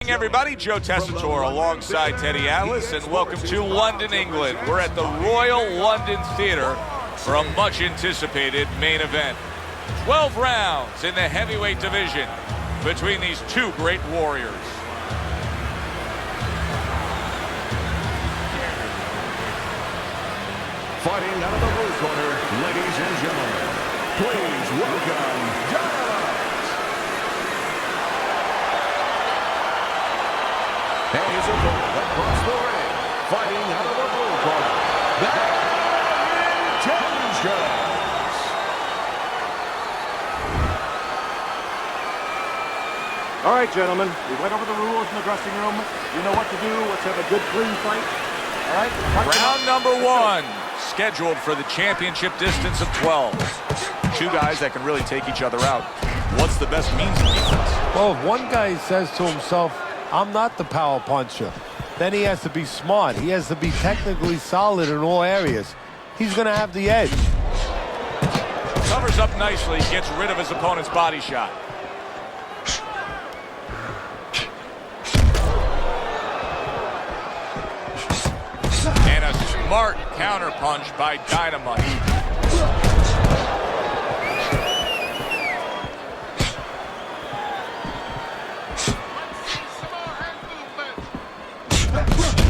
Everybody, Joe Tessitore alongside Teddy Atlas, and welcome to London, England. We're at the Royal London Theatre for a much-anticipated main event. 12 rounds in the heavyweight division between these two great warriors. Fighting out of the blue corner, ladies and gentlemen, please welcome and his opponent across the ring, fighting out of the blue corner, the Intentions. All right, gentlemen, we went over the rules in the dressing room. You know what to do. Let's have a good, clean fight. All right? Round number one, scheduled for the championship distance of 12. Two guys that can really take each other out. What's the best means of defense? Well, if one guy says to himself, I'm not the power puncher, then he has to be smart. He has to be technically solid in all areas. He's going to have the edge. Covers up nicely, gets rid of his opponent's body shot. And a smart counter punch by Dynamite.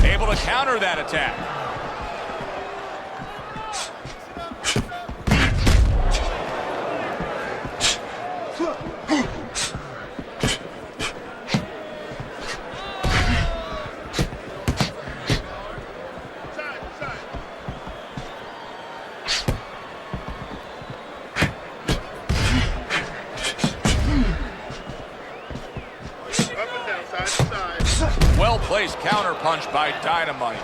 Able to counter that attack. Well-placed counter punch by Dynamite.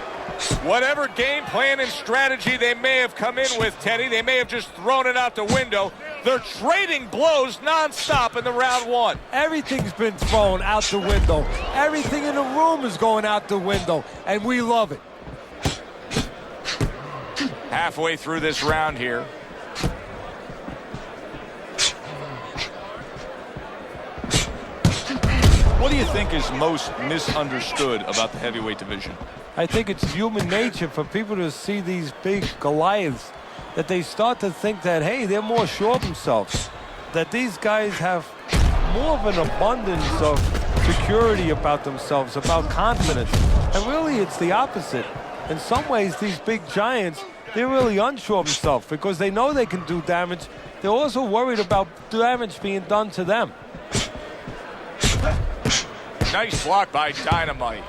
Whatever game plan and strategy they may have come in with, Teddy, they may have just thrown it out the window. They're trading blows nonstop in the round one. Everything's been thrown out the window. Everything in the room is going out the window, and we love it. Halfway through this round here. What do you think is most misunderstood about the heavyweight division? I think it's human nature for people to see these big Goliaths, that they start to think that, hey, they're more sure of themselves, that these guys have more of an abundance of security about themselves, about confidence. And really, it's the opposite. In some ways, these big giants, they're really unsure of themselves because they know they can do damage. They're also worried about damage being done to them. Nice block by Dynamite.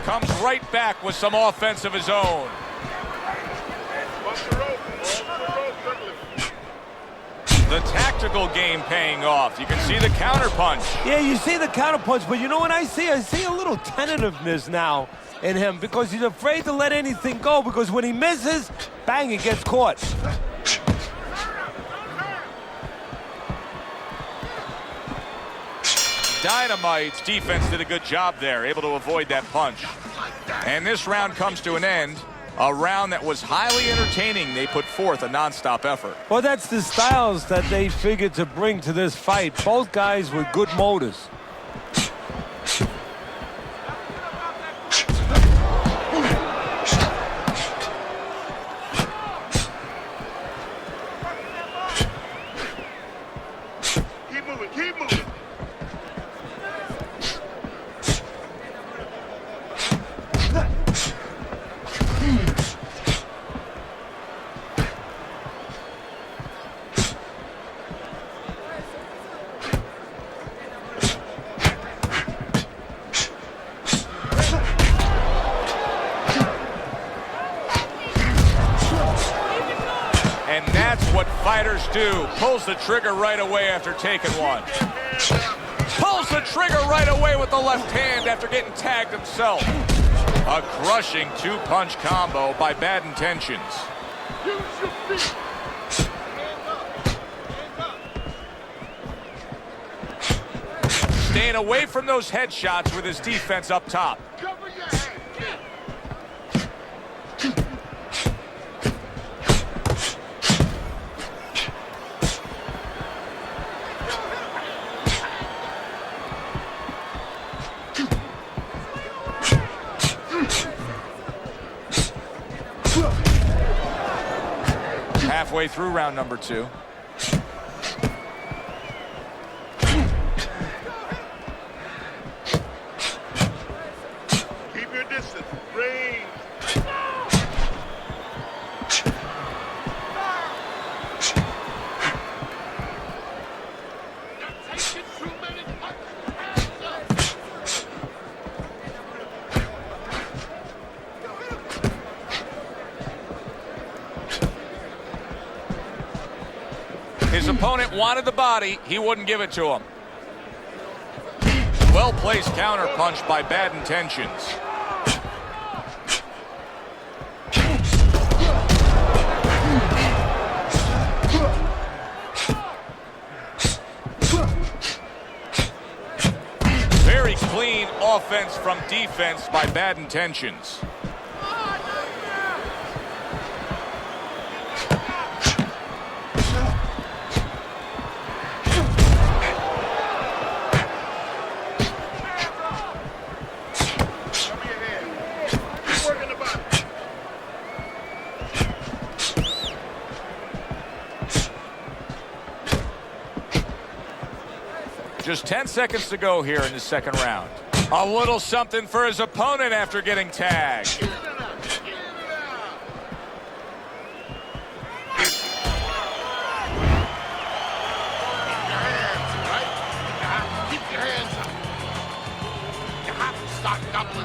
Comes right back with some offense of his own. The tactical game paying off. You can see the counter punch. Yeah, you see the counter punch, but you know what I see? I see a little tentativeness now in him because he's afraid to let anything go, because when he misses, bang, he gets caught. Dynamite's defense did a good job there, able to avoid that punch. And this round comes to an end. A round that was highly entertaining. They put forth a nonstop effort. Well, that's the styles that they figured to bring to this fight. Both guys with good motors. Keep moving, keep moving. And that's what fighters do. Pulls the trigger right away after taking one. Pulls the trigger right away with the left hand after getting tagged himself. A crushing two-punch combo by Bad Intentions. Use your feet. Staying away from those headshots with his defense up top. Halfway through round number 2. Keep your distance. Range. His opponent wanted the body. He wouldn't give it to him. Well-placed counter punch by Bad Intentions. Very clean offense from defense by Bad Intentions. Just 10 seconds to go here in the second round. A little something for his opponent after getting tagged.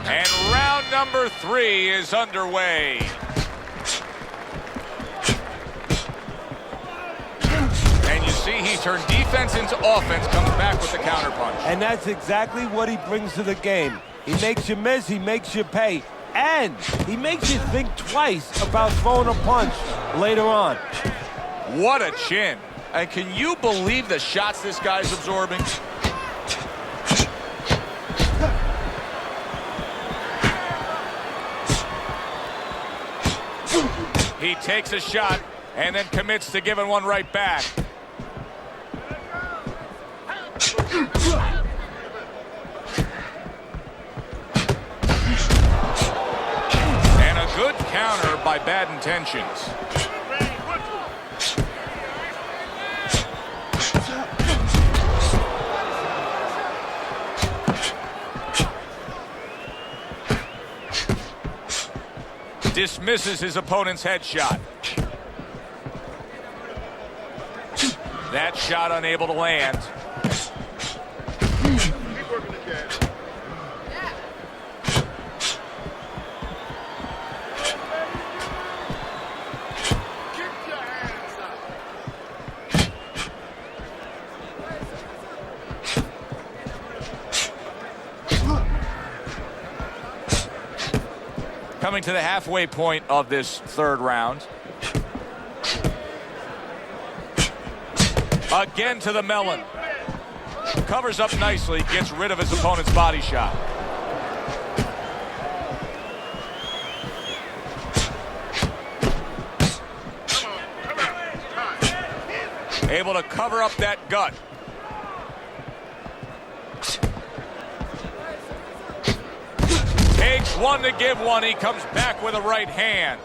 And round number 3 is underway. And you see he turned defense into offense, comes back with the counterpunch. And that's exactly what he brings to the game. He makes you miss, he makes you pay, and he makes you think twice about throwing a punch later on. What a chin. And can you believe the shots this guy's absorbing? He takes a shot and then commits to giving one right back. And a good counter by Bad Intentions. Dismisses his opponent's headshot. That shot unable to land. Keep working the jab. Keep your hands up. Coming to the halfway point of this third round. Again to the melon. Covers up nicely, gets rid of his opponent's body shot. Able to cover up that gut. Takes one to give one. He comes back with a right hand.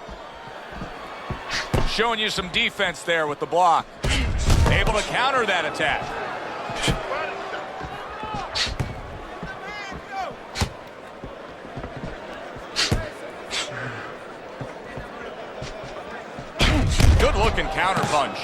Showing you some defense there with the block. Able to counter that attack. Good looking counter punch.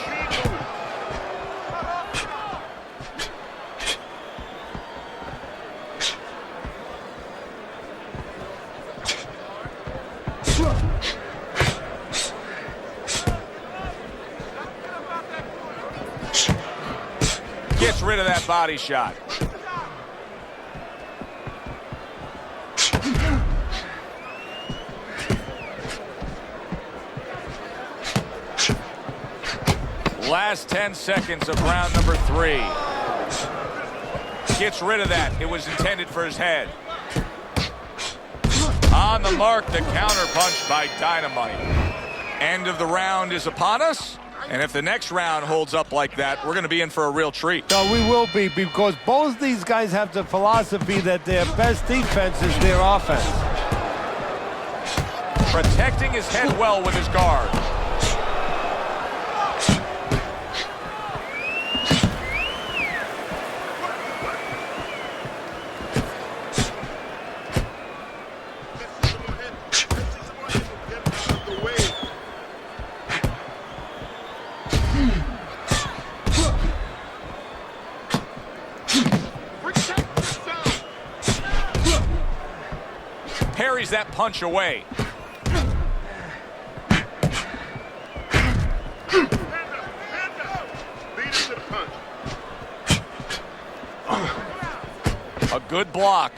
Gets rid of that body shot. Last 10 seconds of round number 3. Gets rid of that. It was intended for his head. On the mark, the counter punch by Dynamite. End of the round is upon us. And if the next round holds up like that, we're going to be in for a real treat. No, we will be, because both these guys have the philosophy that their best defense is their offense. Protecting his head well with his guard. Parries that punch away. A good block.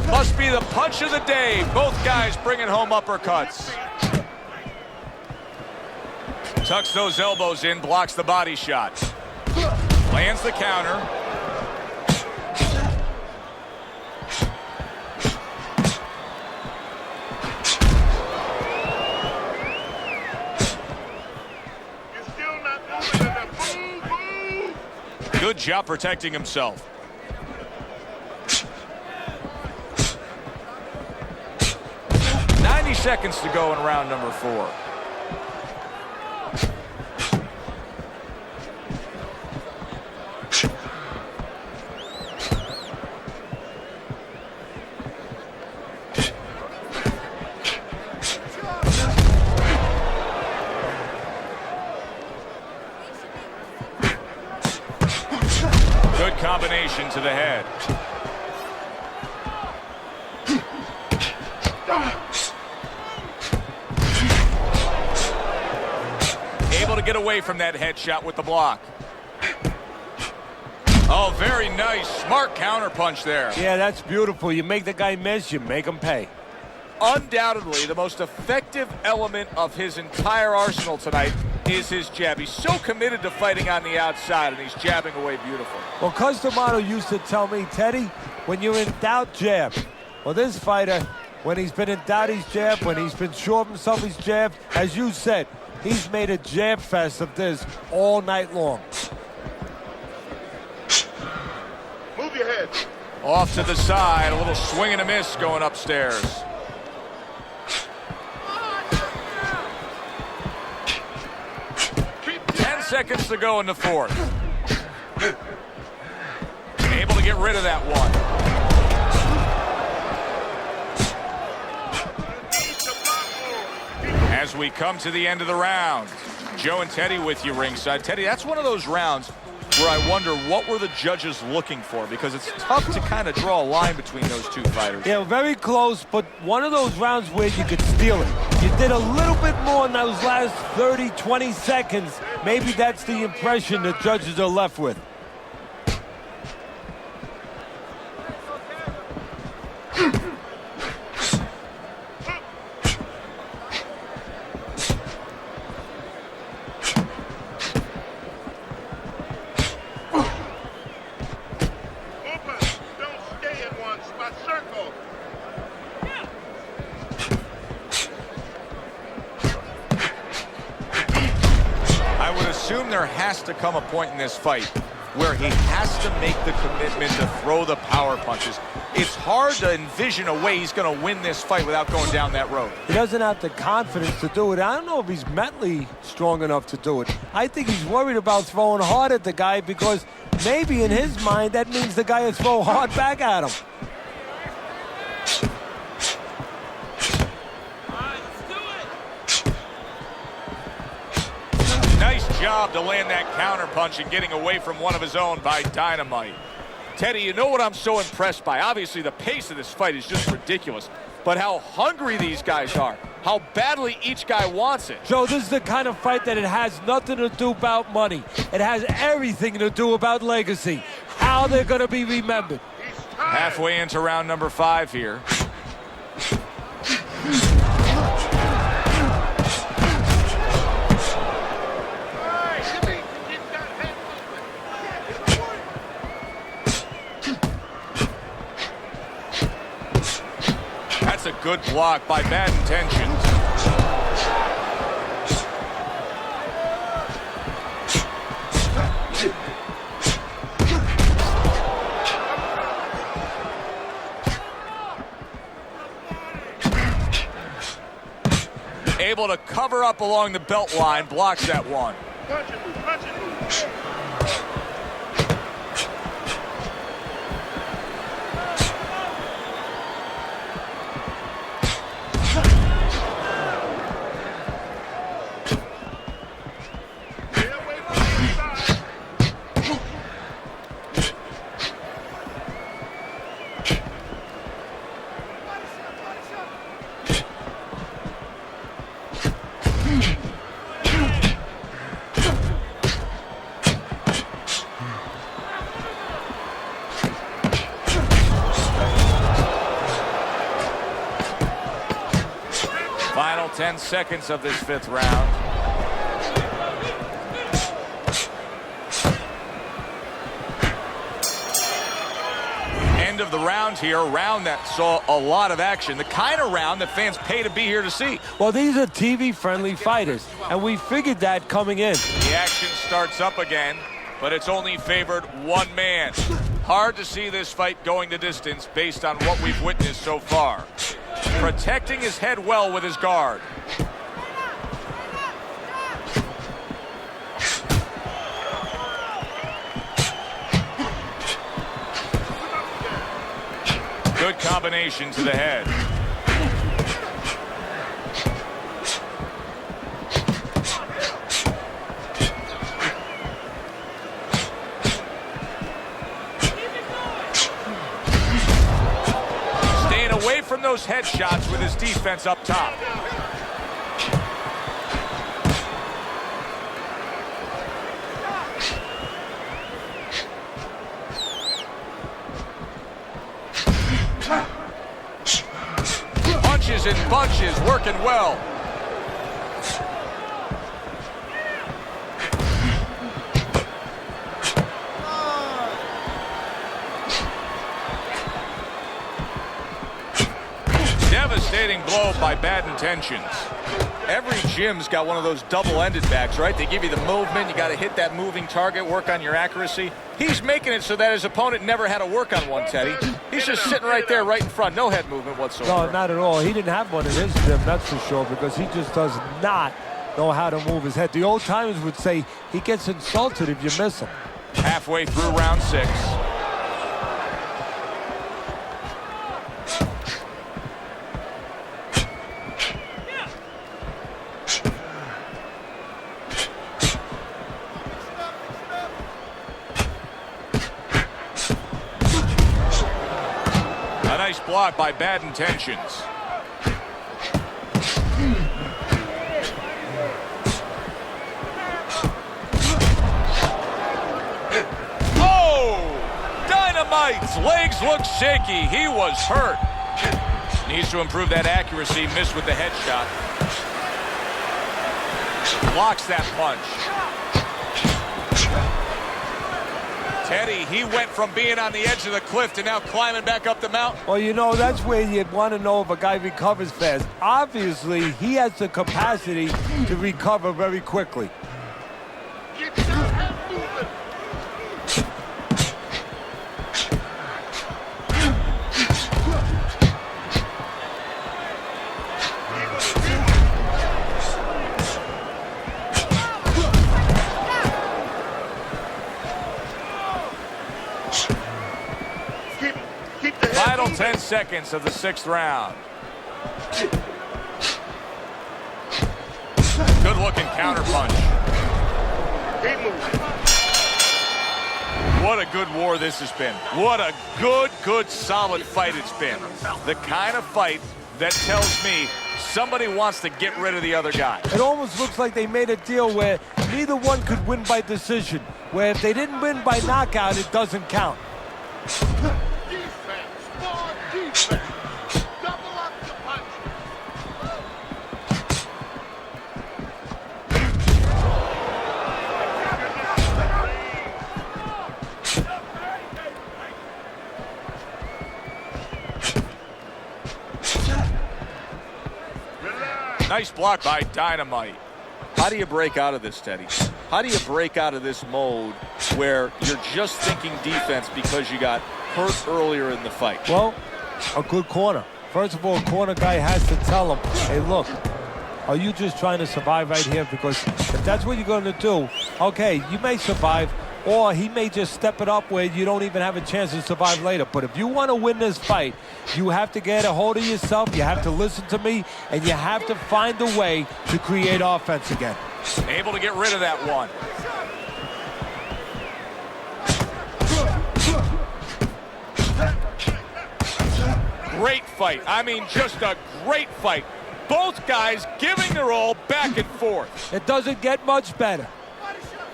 Must be the punch of the day. Both guys bringing home uppercuts. Tucks those elbows in, blocks the body shot. Lands the counter. Good job protecting himself. Seconds to go in round number 4. Good combination to the head. Able to get away from that headshot with the block. Oh, very nice. Smart counter punch there. Yeah, that's beautiful. You make the guy miss, you make him pay. Undoubtedly, the most effective element of his entire arsenal tonight is his jab. He's so committed to fighting on the outside, and he's jabbing away beautiful. Well, Customato used to tell me, Teddy, when you're in doubt, jab. Well, this fighter, when he's been in doubt, he's jabbed. When he's been sure of himself, he's jabbed. As you said, he's made a jab fest of this all night long. Move your head. Off to the side, a little swing and a miss going upstairs. Seconds to go in the 4th. Able to get rid of that one. As we come to the end of the round, Joe and Teddy with you ringside. Teddy, that's one of those rounds where I wonder what were the judges looking for, because it's tough to kind of draw a line between those two fighters. Yeah, very close, but one of those rounds where you could steal it. You did a little bit more in those last 30, 20 seconds. Maybe that's the impression the judges are left with. There has to come a point in this fight where he has to make the commitment to throw the power punches. It's hard to envision a way he's going to win this fight without going down that road. He doesn't have the confidence to do it. I don't know if he's mentally strong enough to do it. I think he's worried about throwing hard at the guy, because maybe in his mind that means the guy will throw hard back at him. Job to land that counter punch and getting away from one of his own by Dynamite. Teddy, you know what I'm so impressed by? Obviously, the pace of this fight is just ridiculous, but how hungry these guys are, how badly each guy wants it. Joe, this is the kind of fight that it has nothing to do about money. It has everything to do about legacy, how they're going to be remembered. Halfway into round number 5 here. That's a good block by Bad Intentions. Able to cover up along the belt line, blocks that one. Punch and move, punch and move. Final 10 seconds of this 5th round. End of the round here, a round that saw a lot of action. The kind of round that fans pay to be here to see. Well, these are TV-friendly fighters, and we figured that coming in. The action starts up again, but it's only favored one man. Hard to see this fight going the distance based on what we've witnessed so far. Protecting his head well with his guard. Good combination to the head. Staying away from those headshots with his defense up top. Punches and bunches, working well. Devastating blow by Bad Intentions. Every gym's got one of those double-ended bags, right? They give you the movement, you got to hit that moving target, work on your accuracy. He's making it so that his opponent never had to work on one, Teddy. He's just sitting right there, right in front, no head movement whatsoever. No, not at all. He didn't have one in his gym, that's for sure, because he just does not know how to move his head. The old timers would say he gets insulted if you miss him. Halfway through round 6. A nice block by Bad Intentions. Dynamite's legs look shaky. He was hurt. Needs to improve that accuracy. Missed with the headshot. Blocks that punch. Teddy, he went from being on the edge of the cliff to now climbing back up the mountain. Well, you know, that's where you'd want to know if a guy recovers fast. Obviously, he has the capacity to recover very quickly. Get your head moving. Keep the head Final moving. 10 seconds of the 6th round. Good looking counter punch. Keep moving. What a good war this has been. What a good, solid fight it's been. The kind of fight that tells me somebody wants to get rid of the other guy. It almost looks like they made a deal where neither one could win by decision, where if they didn't win by knockout, it doesn't count. Defense. more defense. Double up the punch. Nice block by Dynamite. How do you break out of this, Teddy? How do you break out of this mode where you're just thinking defense because you got hurt earlier in the fight? Well, a good corner. First of all, a corner guy has to tell him, hey, look, are you just trying to survive right here? Because if that's what you're going to do, okay, you may survive, or he may just step it up where you don't even have a chance to survive later. But if you want to win this fight, you have to get a hold of yourself, you have to listen to me, and you have to find a way to create offense again. Able to get rid of that one. Great fight. I mean, just a great fight. Both guys giving their all back and forth. It doesn't get much better.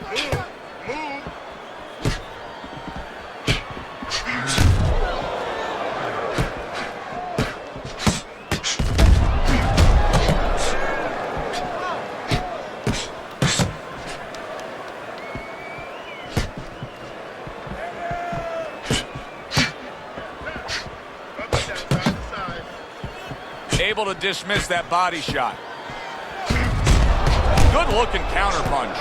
Move. Able to dismiss that body shot. Good looking counter punch.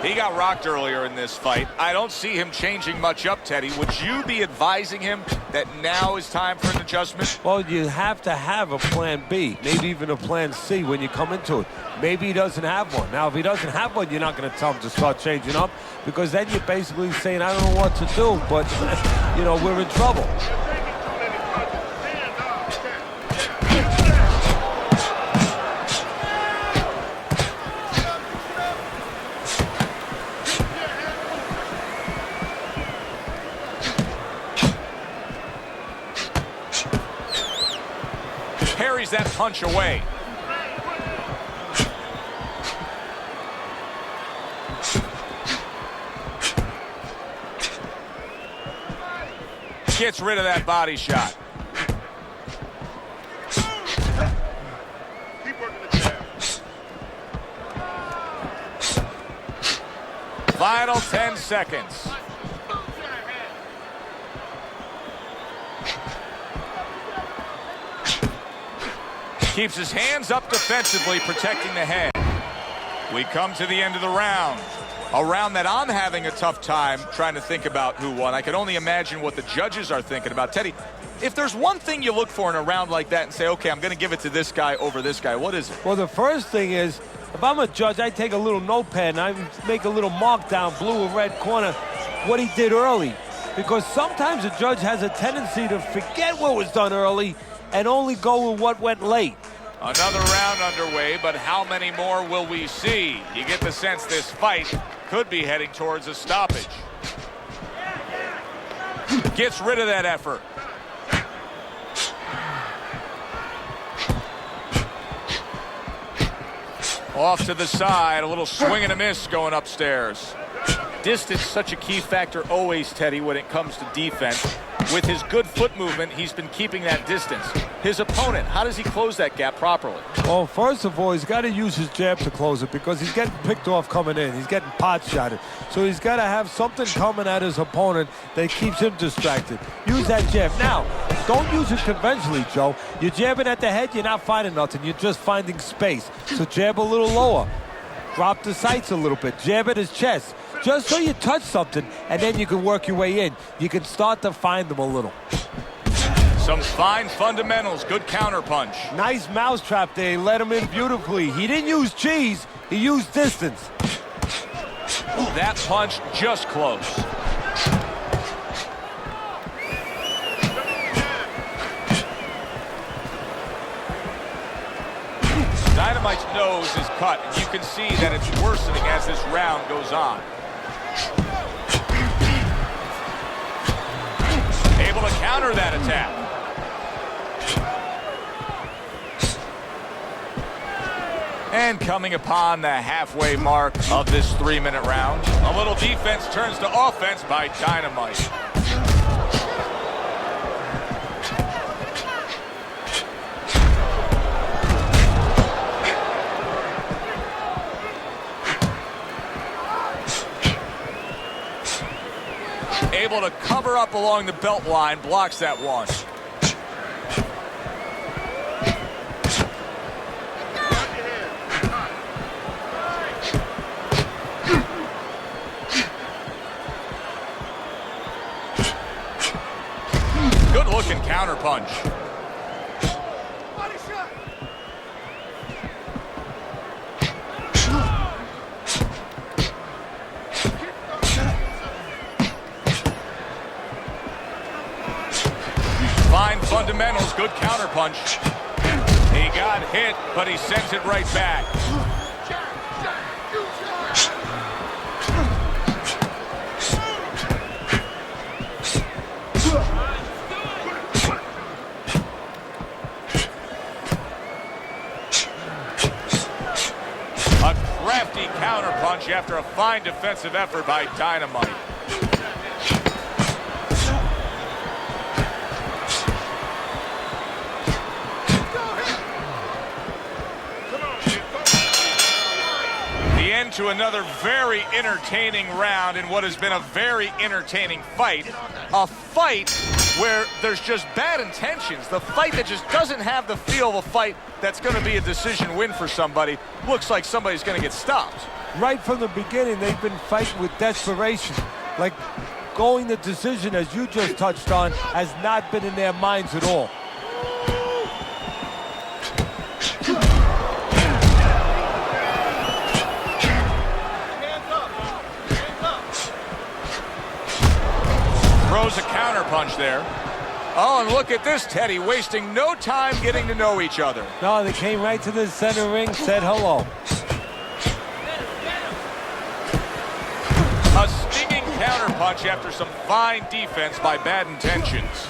He got rocked earlier in this fight. I don't see him changing much up, Teddy. Would you be advising him that now is time for an adjustment? Well, you have to have a plan B, maybe even a plan C when you come into it. Maybe he doesn't have one. Now, if he doesn't have one, you're not going to tell him to start changing up, because then you're basically saying, I don't know what to do, but, you know, we're in trouble. Parries that punch away. Gets rid of that body shot. Keep working the jab. Final 10 seconds. Keeps his hands up defensively, protecting the head. We come to the end of the round. A round that I'm having a tough time trying to think about who won. I can only imagine what the judges are thinking about. Teddy, if there's one thing you look for in a round like that and say, okay, I'm going to give it to this guy over this guy, what is it? Well, the first thing is, if I'm a judge, I take a little notepad and I make a little mark down, blue or red corner, what he did early. Because sometimes a judge has a tendency to forget what was done early and only go with what went late. Another round underway, but how many more will we see? You get the sense this fight could be heading towards a stoppage. Gets rid of that effort. Off to the side, a little swing and a miss going upstairs. Distance, such a key factor always, Teddy, when it comes to defense. With his good foot movement, he's been keeping that distance. His opponent, how does he close that gap properly? Well, first of all, he's got to use his jab to close it, because he's getting picked off coming in. He's getting pot shotted. So he's got to have something coming at his opponent that keeps him distracted. Use that jab. Now, don't use it conventionally, Joe. You're jabbing at the head, you're not finding nothing. You're just finding space. So jab a little lower. Drop the sights a little bit. Jab at his chest. Just so you touch something, and then you can work your way in. You can start to find them a little. Some fine fundamentals. Good counter punch. Nice mousetrap there. He let him in beautifully. He didn't use cheese. He used distance. That punch just close. Dynamite's nose is cut, and you can see that it's worsening as this round goes on. Able to counter that attack. And coming upon the halfway mark of this 3-minute round, a little defense turns to offense by Dynamite. to cover up along the belt line, blocks that one. Good looking counter punch. Body shot. Fine fundamentals, good counter punch. He got hit, but he sends it right back. A crafty counter punch after a fine defensive effort by Dynamite. The end to another very entertaining round in what has been a very entertaining fight. A fight where there's just bad intentions. The fight that just doesn't have the feel of a fight that's going to be a decision win for somebody. Looks like somebody's going to get stopped. Right from the beginning, they've been fighting with desperation. Like going the decision, as you just touched on, has not been in their minds at all. Throws a counter punch there. Oh, and look at this, Teddy, wasting no time getting to know each other. No, they came right to the center ring, said hello. A stinging counter punch after some fine defense by bad intentions.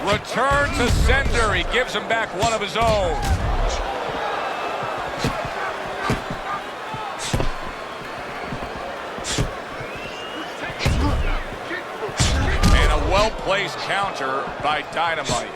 Return to sender. He gives him back one of his own. Well-placed counter by Dynamite.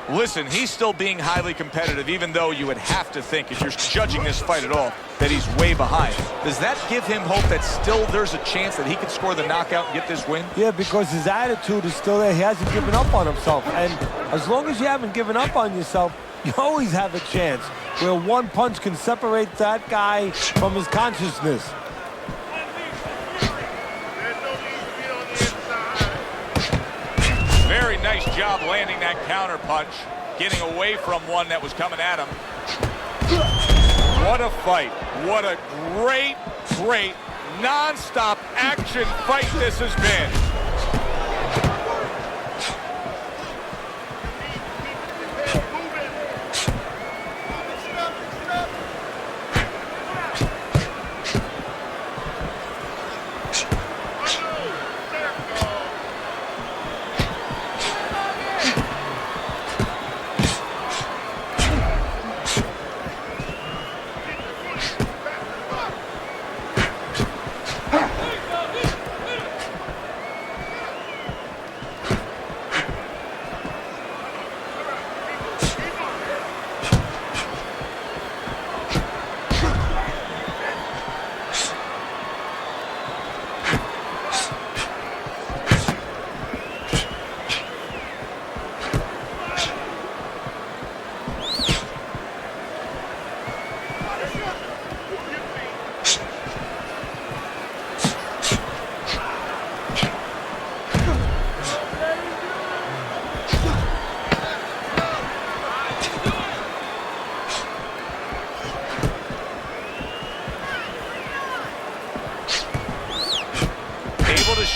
Listen, he's still being highly competitive, even though you would have to think, if you're judging this fight at all, that he's way behind. Does that give him hope that still there's a chance that he can score the knockout and get this win? Yeah, because his attitude is still there. He hasn't given up on himself. And as long as you haven't given up on yourself, you always have a chance where one punch can separate that guy from his consciousness. Very nice job landing that counter punch, getting away from one that was coming at him. What a fight. What a great, great, non-stop action fight this has been.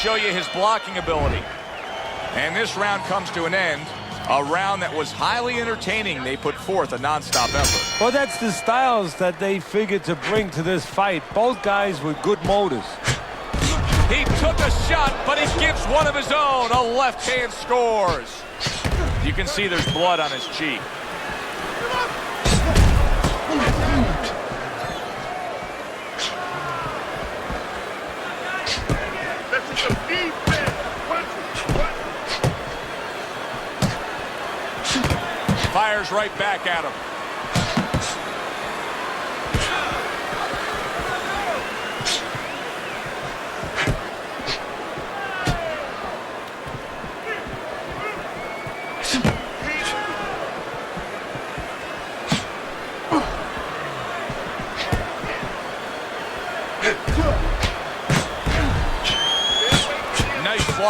Show you his blocking ability. And this round comes to an end. A round that was highly entertaining. They put forth a non-stop effort. Well, that's the styles that they figured to bring to this fight. Both guys with good motors. He took a shot, but he gives one of his own. A left hand scores. You can see there's blood on his cheek. Fires right back at him.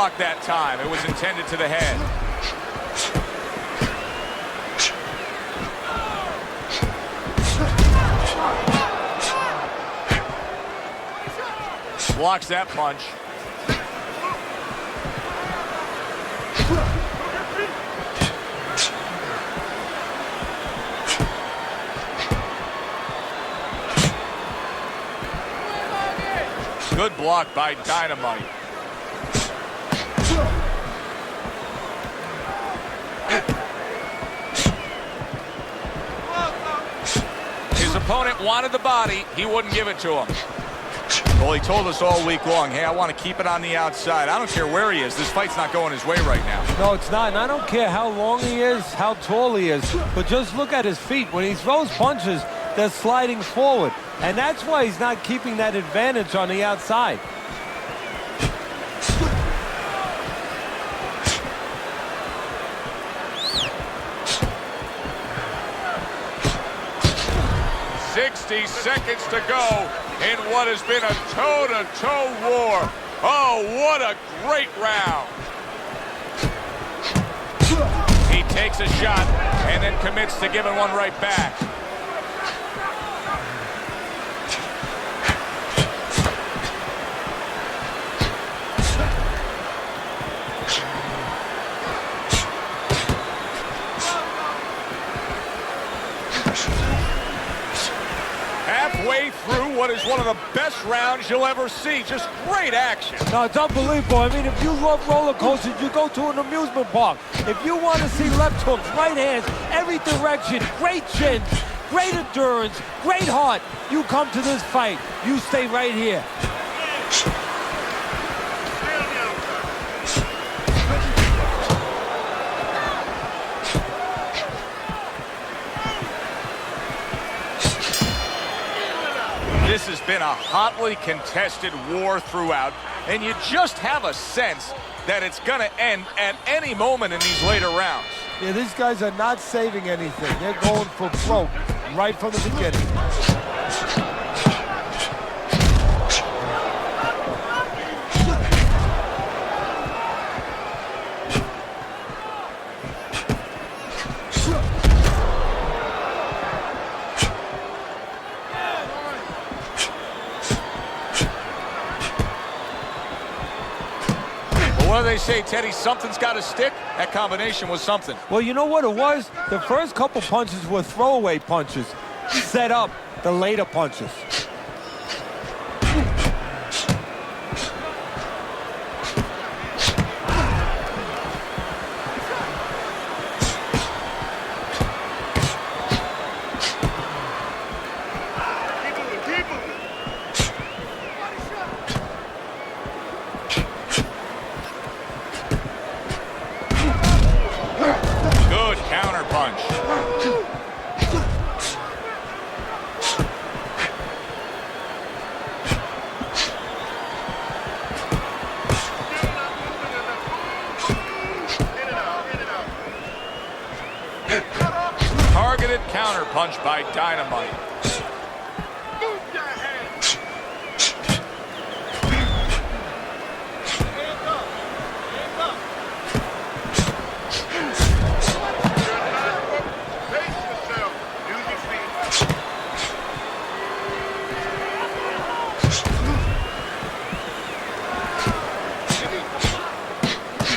block that time. It was intended to the head. Blocks that punch. Good block by Dynamite. His opponent wanted the body. He wouldn't give it to him. Well, he told us all week long, hey, I want to keep it on the outside. I don't care where he is. This fight's not going his way right now. No, it's not. And I don't care how long he is, how tall he is. But just look at his feet. When he throws punches, they're sliding forward. And that's why he's not keeping that advantage on the outside. Seconds to go in what has been a toe-to-toe war. Oh, what a great round. He takes a shot and then commits to giving one right back. Halfway through what is one of the best rounds you'll ever see. Just great action. No, it's unbelievable. I mean, if you love roller coasters, you go to an amusement park. If you want to see left hooks, right hands, every direction, great chins, great endurance, great heart, you come to this fight. You stay right here. This has been a hotly contested war throughout, and you just have a sense that it's going to end at any moment in these later rounds. Yeah, these guys are not saving anything. They're going for broke right from the beginning. What do they say, Teddy? Something's got to stick. That combination was something. Well, you know what it was? The first couple punches were throwaway punches, set up the later punches. Targeted counter punch by Dynamite.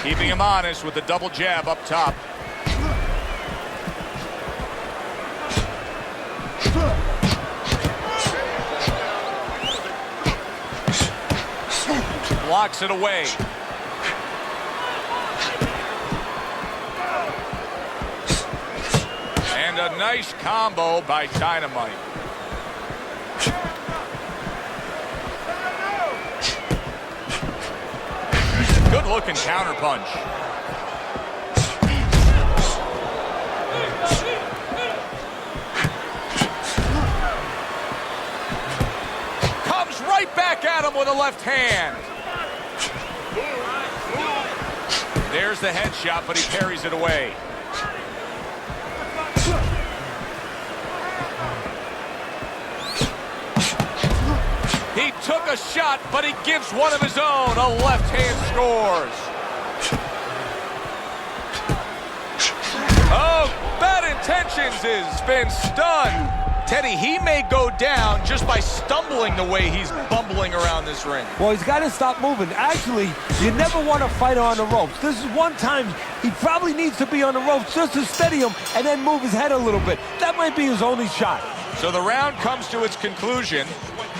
Keeping him honest with the double jab up top. Blocks it away. And a nice combo by Dynamite. Good looking counter punch. Comes right back at him with a left hand. There's the headshot, but he parries it away. He took a shot, but he gives one of his own. A left hand scores. Oh, bad intentions has been stunned. Teddy, he may go down just by stumbling the way he's bumbling around this ring. Well, he's got to stop moving. Actually, you never want to fight on the ropes. This is one time he probably needs to be on the ropes just to steady him and then move his head a little bit. That might be his only shot. So the round comes to its conclusion,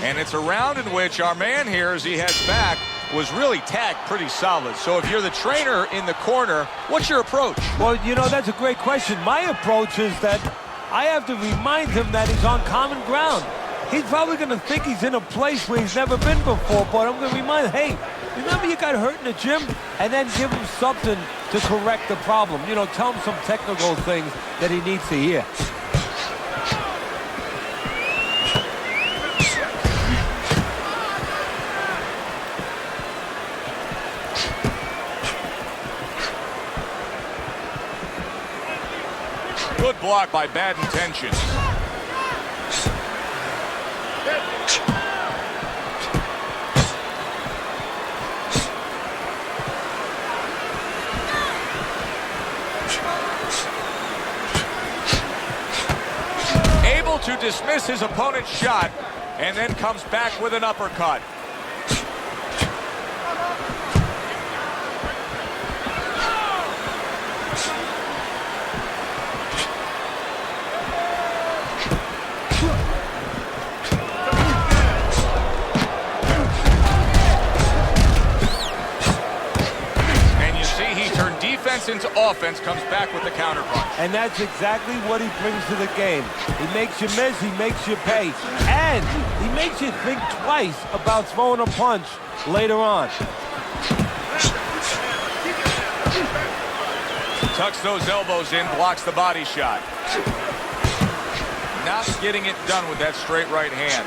and it's a round in which our man here, as he heads back, was really tagged pretty solid. So if you're the trainer in the corner, what's your approach? Well, you know, that's a great question. My approach is that I have to remind him that he's on common ground. He's probably going to think he's in a place where he's never been before, but I'm going to remind him, hey, remember you got hurt in the gym? And then give him something to correct the problem. You know, tell him some technical things that he needs to hear. Good block by Bad Intentions. Able to dismiss his opponent's shot and then comes back with an uppercut. Defense into offense, comes back with the counterpunch. And that's exactly what he brings to the game. He makes you miss, he makes you pay, and he makes you think twice about throwing a punch later on. Tucks those elbows in, blocks the body shot. Not getting it done with that straight right hand.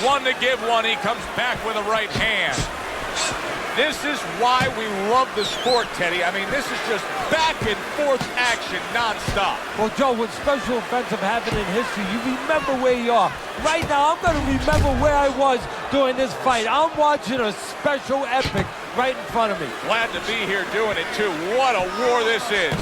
One to give one, he comes back with a right hand. This is why we love the sport, Teddy. I mean, this is just back and forth action nonstop. Well, Joe, with special events have happened in history, you remember where you are. Right now, I'm going to remember where I was during this fight. I'm watching a special epic right in front of me. Glad to be here doing it, too. What a war this is.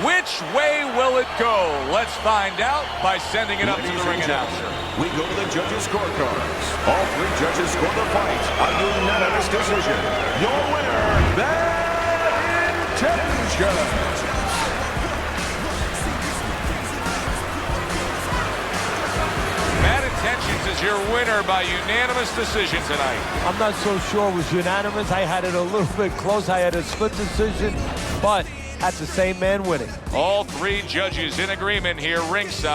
Which way will it go? Let's find out by sending it up to the ring announcer. We go to the judges' scorecards. All three judges score the fight. A unanimous decision. Your winner, Bad Intentions. Bad Intentions is your winner by unanimous decision tonight. I'm not so sure it was unanimous. I had it a little bit close. I had a split decision, but had the same man winning. All three judges in agreement here ringside.